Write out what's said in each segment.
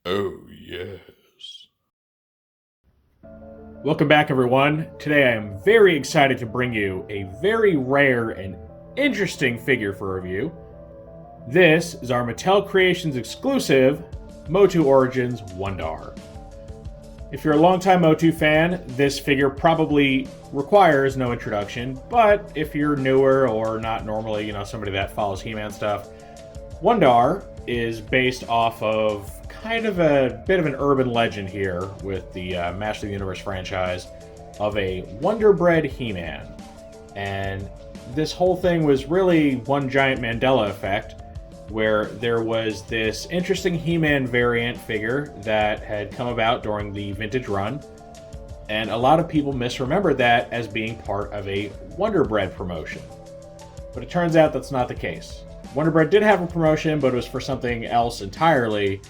Oh, yes. Welcome back, everyone. Today I am very excited to bring you a very rare and interesting figure for review. This is our Mattel Creations exclusive MOTU Origins Wun-Dar. If you're a longtime MOTU fan, this figure probably requires no introduction, but if you're newer or not normally, somebody that follows He-Man stuff, Wun-Dar is based off of kind of a bit of an urban legend here with the Master of the Universe franchise of a Wonder-bred He-Man. And this whole thing was really one giant Mandela effect, where there was this interesting He-Man variant figure that had come about during the vintage run, and a lot of people misremembered that as being part of a Wonder-bred promotion. But it turns out that's not the case. Wonder-bred did have a promotion, but it was for something else entirely.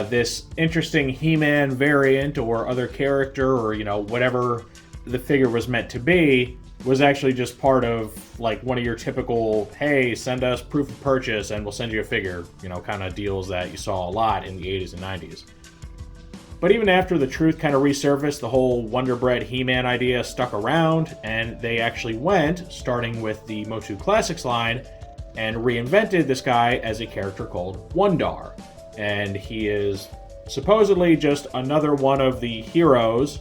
This interesting He-Man variant or other character or, whatever the figure was meant to be was actually just part of, like, one of your typical, hey, send us proof of purchase and we'll send you a figure, kind of deals that you saw a lot in the 80s and 90s. But even after the truth kind of resurfaced, the whole Wonder-bred He-Man idea stuck around, and they actually went, starting with the MOTU Classics line, and reinvented this guy as a character called Wun-Dar. And he is supposedly just another one of the heroes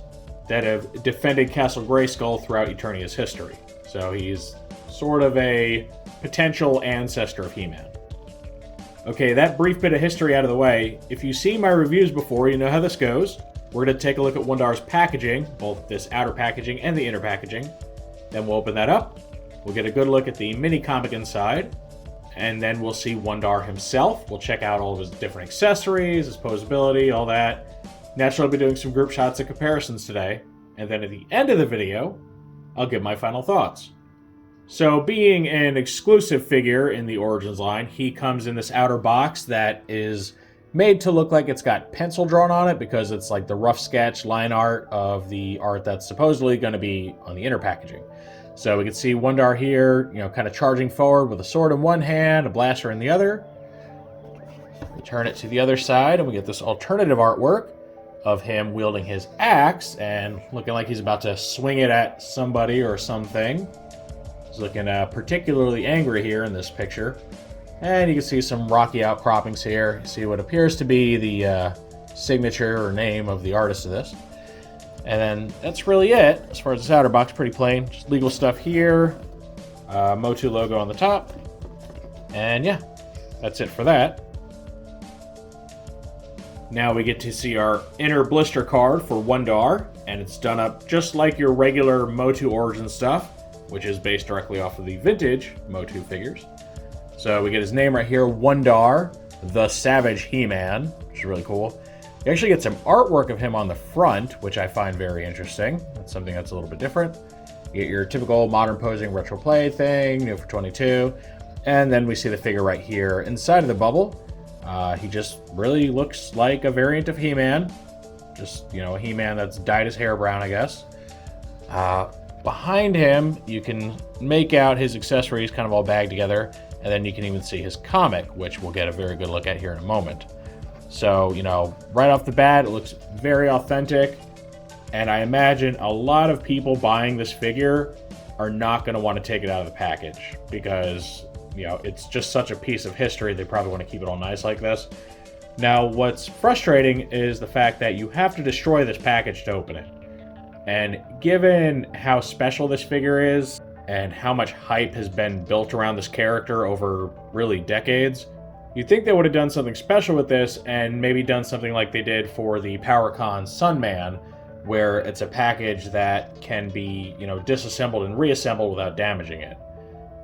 that have defended Castle Grayskull throughout Eternia's history. So he's sort of a potential ancestor of He-Man. Okay, that brief bit of history out of the way. If you've seen my reviews before, you know how this goes. We're going to take a look at Wun-Dar's packaging, both this outer packaging and the inner packaging. Then we'll open that up. We'll get a good look at the mini comic inside. And then we'll see Wun-Dar himself. We'll check out all of his different accessories, his posability, all that. Naturally, I'll be doing some group shots and comparisons today. And then at the end of the video, I'll give my final thoughts. So, being an exclusive figure in the Origins line, he comes in this outer box that is made to look like it's got pencil drawn on it because it's like the rough sketch line art of the art that's supposedly going to be on the inner packaging. So we can see Wun-Dar here, kind of charging forward with a sword in one hand, a blaster in the other. We turn it to the other side and we get this alternative artwork of him wielding his axe and looking like he's about to swing it at somebody or something. He's looking particularly angry here in this picture. And you can see some rocky outcroppings here. You see what appears to be the signature or name of the artist of this. And then that's really it as far as this outer box. Pretty plain, just legal stuff here, MOTU logo on the top, and yeah, that's it for that. Now we get to see our inner blister card for Wun-Dar, and it's done up just like your regular MOTU Origin stuff, which is based directly off of the vintage MOTU figures. So we get his name right here, Wun-Dar, the Savage He-Man, which is really cool. You actually get some artwork of him on the front, which I find very interesting. That's something that's a little bit different. You get your typical modern posing retro play thing, new for 22. And then we see the figure right here inside of the bubble. He just really looks like a variant of He-Man. Just, a He-Man that's dyed his hair brown, I guess. Behind him, you can make out his accessories kind of all bagged together. And then you can even see his comic, which we'll get a very good look at here in a moment. So, right off the bat, it looks very authentic, and I imagine a lot of people buying this figure are not going to want to take it out of the package because, it's just such a piece of history, they probably want to keep it all nice like this. Now, what's frustrating is the fact that you have to destroy this package to open it. And given how special this figure is, and how much hype has been built around this character over really decades, you'd think they would have done something special with this and maybe done something like they did for the PowerCon Sunman, where it's a package that can be, disassembled and reassembled without damaging it.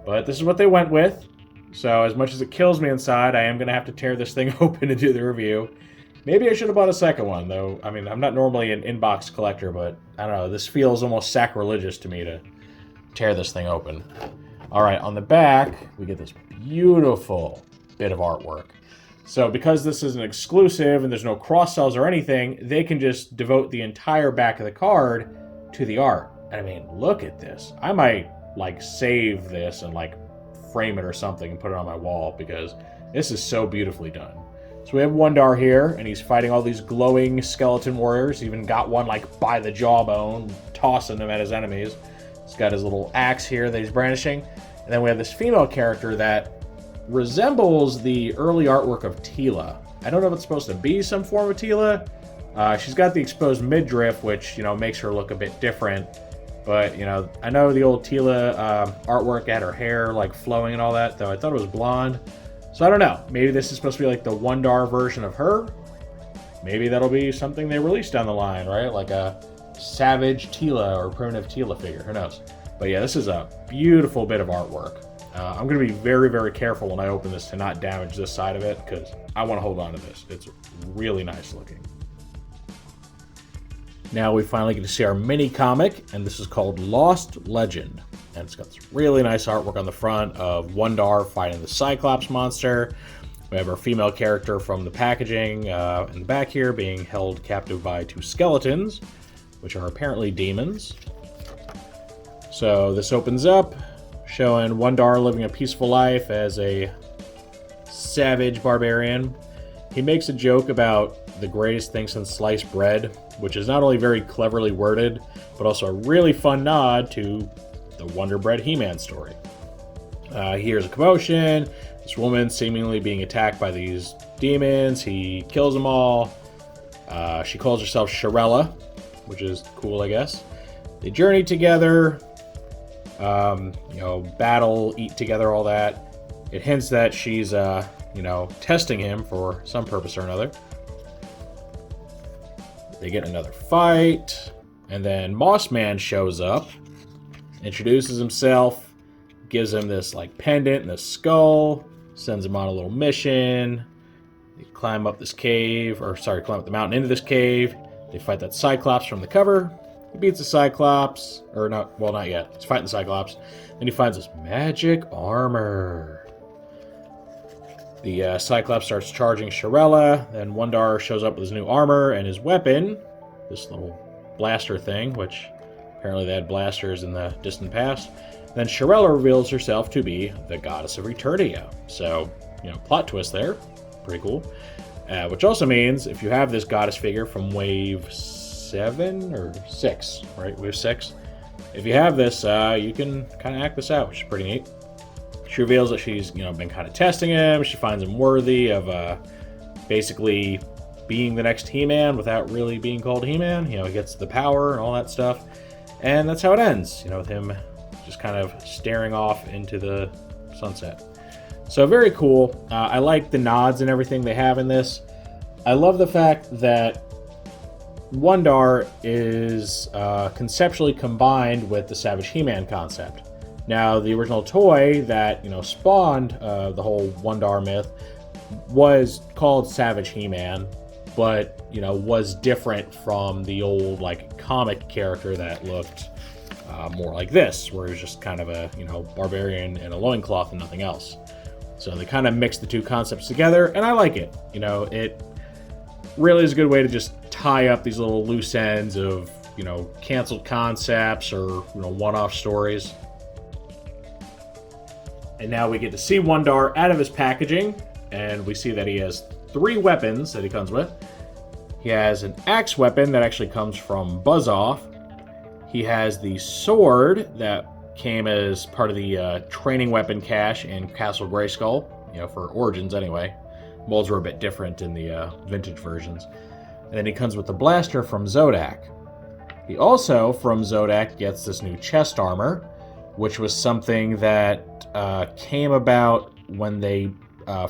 But this is what they went with. So as much as it kills me inside, I am going to have to tear this thing open and do the review. Maybe I should have bought a second one, though. I mean, I'm not normally an in-box collector, but I don't know. This feels almost sacrilegious to me to tear this thing open. All right, on the back, we get this beautiful bit of artwork. So because this is an exclusive and there's no cross-sells or anything, they can just devote the entire back of the card to the art. And I mean, look at this. I might, save this and, frame it or something and put it on my wall because this is so beautifully done. So we have Wun-Dar here, and he's fighting all these glowing skeleton warriors. He even got one like by the jawbone, tossing them at his enemies. He's got his little axe here that he's brandishing. And then we have this female character that resembles the early artwork of Teela. I don't know if it's supposed to be some form of Teela. She's got the exposed midriff, which, you know, makes her look a bit different. But, you know, I know the old Teela artwork had her hair, like, flowing and all that, though I thought it was blonde. So I don't know. Maybe this is supposed to be, like, the Wun-Dar version of her. Maybe that'll be something they release down the line, right? Like a Savage Teela or Primitive Teela figure. Who knows? But, yeah, this is a beautiful bit of artwork. I'm going to be very, very careful when I open this to not damage this side of it, because I want to hold on to this. It's really nice looking. Now we finally get to see our mini comic, and this is called Lost Legend. And it's got this really nice artwork on the front of Wun-Dar fighting the Cyclops monster. We have our female character from the packaging in the back here being held captive by two skeletons, which are apparently demons. So this opens up, showing Wun-Dar living a peaceful life as a savage barbarian. He makes a joke about the greatest thing since sliced bread, which is not only very cleverly worded, but also a really fun nod to the Wonder Bread He-Man story. He hears a commotion, this woman seemingly being attacked by these demons. He kills them all. She calls herself Shirella, which is cool, I guess. They journey together, you know, battle, eat together, all that. It hints that she's, you know, testing him for some purpose or another. They get another fight, and then Moss Man shows up, introduces himself, gives him this like pendant and a skull, sends him on a little mission. They climb up this cave, climb up the mountain into this cave. They fight that Cyclops from the cover. He beats the Cyclops, or not, well, not yet. He's fighting the Cyclops. Then he finds this magic armor. The Cyclops starts charging Shirella, then Wun-Dar shows up with his new armor and his weapon, this little blaster thing, which apparently they had blasters in the distant past. Then Shirella reveals herself to be the goddess of Eternia. So, you know, plot twist there. Pretty cool. Which also means if you have this goddess figure from Wave 7 or 6, right? Wave 6. If you have this, you can kind of act this out, which is pretty neat. She reveals that she's, you know, been kind of testing him. She finds him worthy of basically being the next He-Man without really being called He-Man. You know, he gets the power and all that stuff. And that's how it ends, you know, with him just kind of staring off into the sunset. So very cool. I like the nods and everything they have in this. I love the fact that Wun-Dar is conceptually combined with the Savage He-Man concept. Now, the original toy that, you know, spawned the whole Wun-Dar myth was called Savage He-Man, but, you know, was different from the old, like, comic character that looked more like this, where he was just kind of a, you know, barbarian in a loincloth and nothing else. So they kind of mixed the two concepts together, and I like it. You know, it really is a good way to just tie up these little loose ends of, you know, canceled concepts or, you know, one-off stories. And now we get to see Wun-Dar out of his packaging, and we see that he has 3 weapons that he comes with. He has an axe weapon that actually comes from Buzz-Off. He has the sword that came as part of the training weapon cache in Castle Grayskull, you know, for Origins anyway. Molds were a bit different in the vintage versions. And then he comes with the blaster from Zodak. He also, from Zodak, gets this new chest armor, which was something that came about when they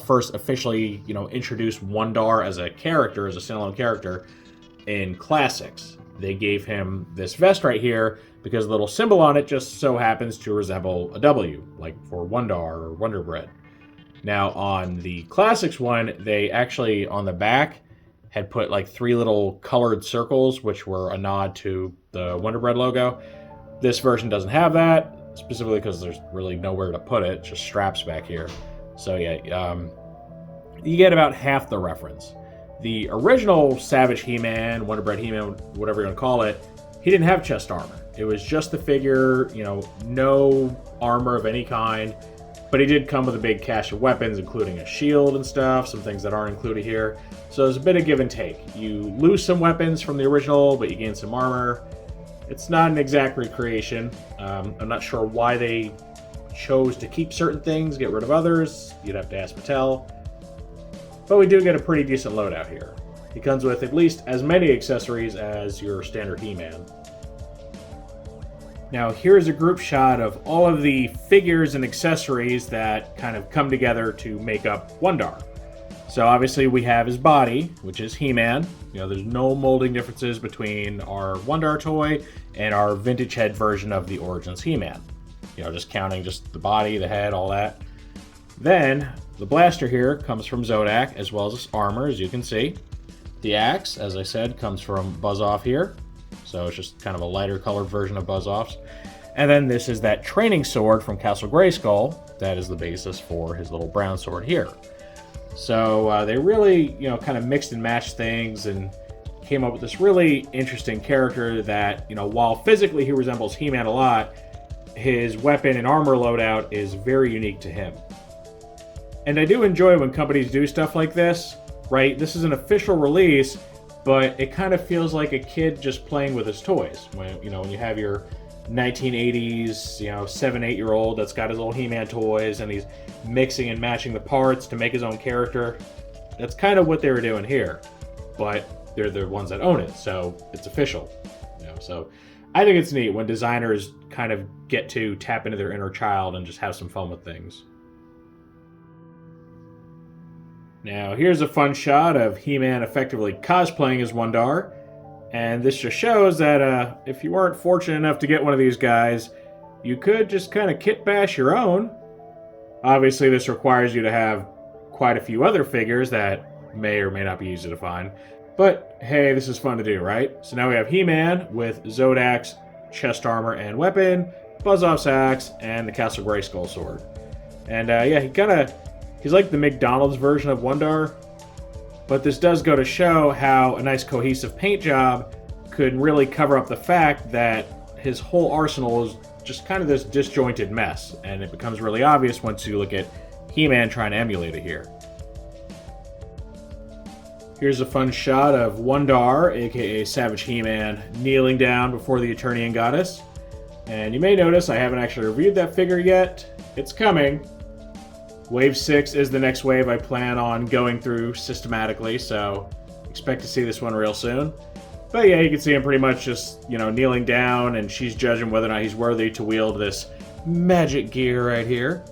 first officially, you know, introduced Wun-Dar as a character, as a standalone character in Classics. They gave him this vest right here because the little symbol on it just so happens to resemble a W, like for Wun-Dar or Wonder Bread. Now, on the Classics one, they actually, on the back, had put like 3 little colored circles, which were a nod to the Wonder Bread logo. This version doesn't have that, specifically because there's really nowhere to put it, just straps back here. So yeah, you get about half the reference. The original Savage He-Man, Wonder Bread He-Man, whatever you want to call it, he didn't have chest armor. It was just the figure, you know, no armor of any kind. But he did come with a big cache of weapons, including a shield and stuff, some things that aren't included here. So there's a bit of give and take. You lose some weapons from the original, but you gain some armor. It's not an exact recreation. I'm not sure why they chose to keep certain things, get rid of others. You'd have to ask Mattel. But we do get a pretty decent loadout here. He comes with at least as many accessories as your standard He-Man. Now here's a group shot of all of the figures and accessories that kind of come together to make up Wun-Dar. So obviously we have his body, which is He-Man. There's no molding differences between our Wun-Dar toy and our vintage head version of the Origins He-Man. Just counting just the body, the head, all that. Then the blaster here comes from Zodak, as well as his armor, as you can see. The axe, as I said, comes from Buzz-Off here. So it's just kind of a lighter colored version of Buzz-Off's. And then this is that training sword from Castle Grayskull. That is the basis for his little brown sword here. So they really, kind of mixed and matched things and came up with this really interesting character that, while physically he resembles He-Man a lot, his weapon and armor loadout is very unique to him. And I do enjoy when companies do stuff like this, right? This is an official release, but it kind of feels like a kid just playing with his toys. When you have your 1980s, 7-8-year-old that's got his little He-Man toys and he's mixing and matching the parts to make his own character. That's kind of what they were doing here, but they're the ones that own it, so it's official. So I think it's neat when designers kind of get to tap into their inner child and just have some fun with things. Now here's a fun shot of He-Man effectively cosplaying as Wun-Dar, and this just shows that if you weren't fortunate enough to get one of these guys, you could just kind of kit bash your own. Obviously this requires you to have quite a few other figures that may or may not be easy to find, but hey, this is fun to do, right? So now we have He-Man with Zodak's chest armor and weapon, Buzz-Off's axe, and the Castle Grayskull sword. And yeah, he's like the McDonald's version of Wun-Dar, but this does go to show how a nice cohesive paint job could really cover up the fact that his whole arsenal is just kind of this disjointed mess, and it becomes really obvious once you look at He-Man trying to emulate it here. Here's a fun shot of Wun-Dar, aka Savage He-Man, kneeling down before the Eternian Goddess. And you may notice I haven't actually reviewed that figure yet. It's coming. Wave 6 is the next wave I plan on going through systematically, so expect to see this one real soon. But yeah, you can see him pretty much just, kneeling down, and she's judging whether or not he's worthy to wield this magic gear right here.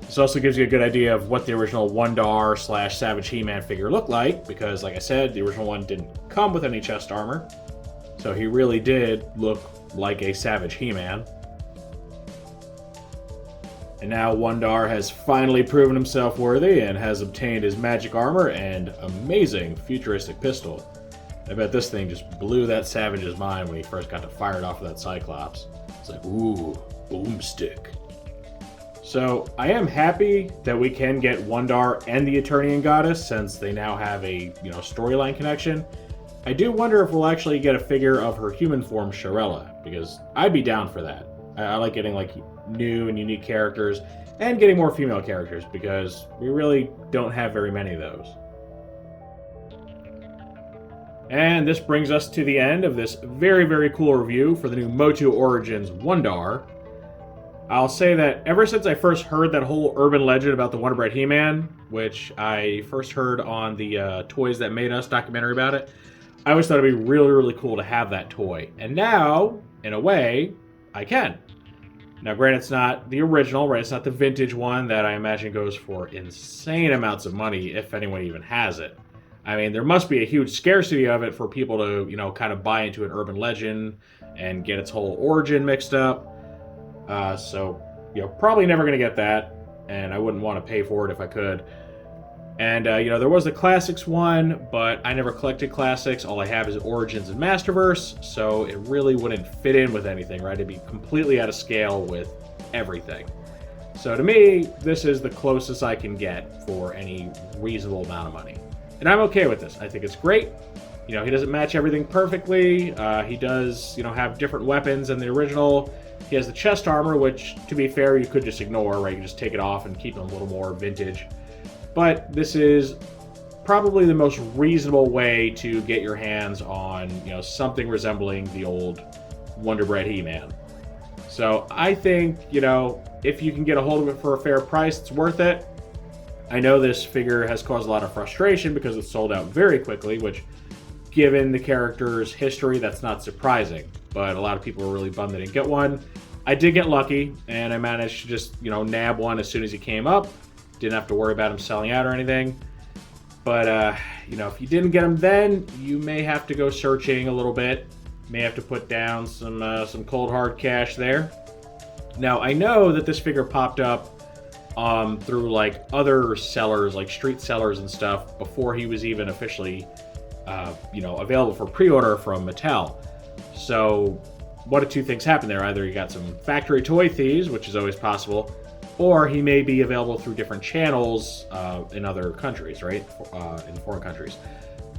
This also gives you a good idea of what the original Wun-Dar / Savage He-Man figure looked like, because like I said, the original one didn't come with any chest armor. So he really did look like a Savage He-Man. And now Wun-Dar has finally proven himself worthy and has obtained his magic armor and amazing futuristic pistol. I bet this thing just blew that Savage's mind when he first got to fire it off of that Cyclops. It's like, ooh, boomstick. So I am happy that we can get Wun-Dar and the Eternian Goddess, since they now have a storyline connection. I do wonder if we'll actually get a figure of her human form, Sharella, because I'd be down for that. I like getting new and unique characters and getting more female characters, because we really don't have very many of those. And this brings us to the end of this very, very cool review for the new MOTU Origins Wun-Dar. I'll say that ever since I first heard that whole urban legend about the Wonder Bread He-Man, which I first heard on the Toys That Made Us documentary about it, I always thought it'd be really, really cool to have that toy. And now, in a way, I can. Now, granted, it's not the original, right? It's not the vintage one that I imagine goes for insane amounts of money, if anyone even has it. I mean, there must be a huge scarcity of it for people to, kind of buy into an urban legend and get its whole origin mixed up. So, probably never going to get that, and I wouldn't want to pay for it if I could. And, there was the Classics one, but I never collected Classics. All I have is Origins and Masterverse, so it really wouldn't fit in with anything, right? It'd be completely out of scale with everything. So to me, this is the closest I can get for any reasonable amount of money. And I'm okay with this. I think it's great. He doesn't match everything perfectly. He does, have different weapons than the original. He has the chest armor, which, to be fair, you could just ignore, right? You can just take it off and keep him a little more vintage. But this is probably the most reasonable way to get your hands on, something resembling the old Wonder Bread He-Man. So I think, if you can get a hold of it for a fair price, it's worth it. I know this figure has caused a lot of frustration because it's sold out very quickly, which, given the character's history, that's not surprising. But a lot of people were really bummed they didn't get one. I did get lucky, and I managed to just, nab one as soon as he came up. Didn't have to worry about him selling out or anything. But, if you didn't get him then, you may have to go searching a little bit. May have to put down some cold hard cash there. Now, I know that this figure popped up through, other sellers, like street sellers and stuff, before he was even officially, available for pre-order from Mattel. So, one of two things happened there. Either you got some factory toy thieves, which is always possible, or he may be available through different channels in other countries, right? In foreign countries.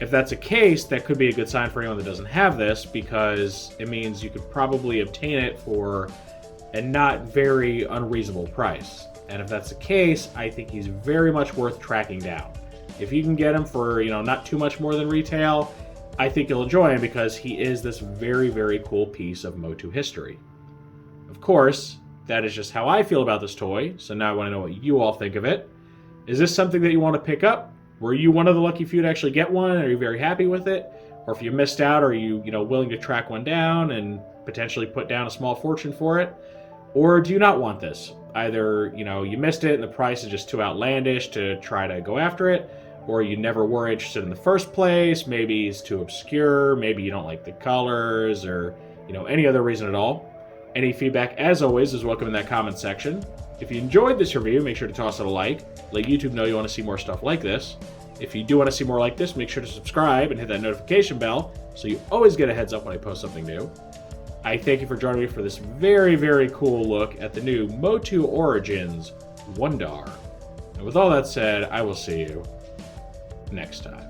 If that's the case, that could be a good sign for anyone that doesn't have this, because it means you could probably obtain it for a not very unreasonable price. And if that's the case, I think he's very much worth tracking down. If you can get him for, not too much more than retail, I think you'll enjoy him because he is this very, very cool piece of MOTU history. Of course, that is just how I feel about this toy, so now I want to know what you all think of it. Is this something that you want to pick up? Were you one of the lucky few to actually get one? Are you very happy with it? Or if you missed out, are you, willing to track one down and potentially put down a small fortune for it? Or do you not want this? Either, you missed it and the price is just too outlandish to try to go after it, or you never were interested in the first place, maybe it's too obscure, maybe you don't like the colors, or, any other reason at all. Any feedback, as always, is welcome in that comment section. If you enjoyed this review, make sure to toss it a like. Let YouTube know you want to see more stuff like this. If you do want to see more like this, make sure to subscribe and hit that notification bell so you always get a heads up when I post something new. I thank you for joining me for this very, very cool look at the new MOTU Origins Wun-Dar. And with all that said, I will see you next time.